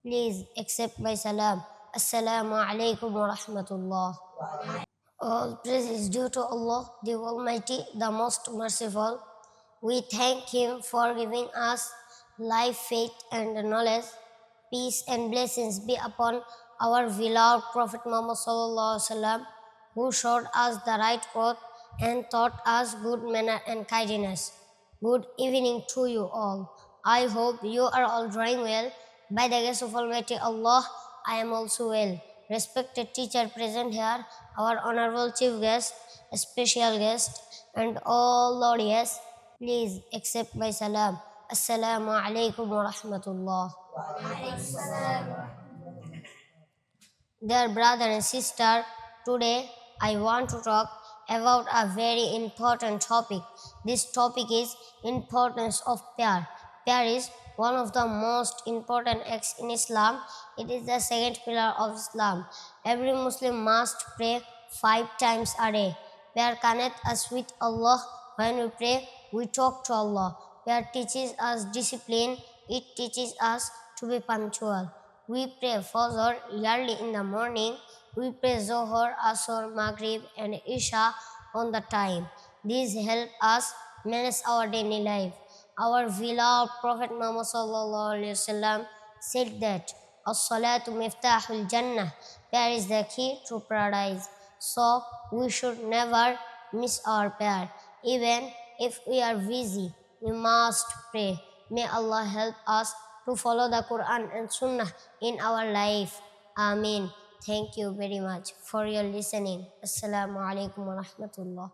Please accept my salam. Assalamu alaikum wa rahmatullah. All praise is due to Allah, the Almighty, the Most Merciful. We thank Him for giving us life, faith, and knowledge. Peace and blessings be upon our beloved Prophet Muhammad Sallallahu Alaihi Wasallam, who showed us the right path and taught us good manner and kindness. Good evening to you all. I hope you are all doing well. By the grace of Almighty Allah, I am also well. Respected teacher present here, our honorable chief guest, special guest, and all audience, please accept my salam. Assalamu alaikum wa rahmatullah. Dear brother and sister, today I want to talk about a very important topic. This topic is importance of prayer. Prayer is one of the most important acts in Islam. It is the second pillar of Islam. Every Muslim must pray 5 times a day. Prayer connects us with Allah. When we pray, we talk to Allah. Prayer teaches us discipline. It teaches us to be punctual. We pray Fajr early in the morning. We pray Zohar, Asr, Maghrib, and Isha on the time. These help us manage our daily life. Our beloved Prophet Muhammad Sallallahu Alaihi Wasallam said that As-salatu miftahul jannah. Prayer is the key to paradise. So we should never miss our prayer. Even if we are busy, we must pray. May Allah help us to follow the Quran and Sunnah in our life. Ameen. Thank you very much for your listening. Assalamu alaikum wa rahmatullah.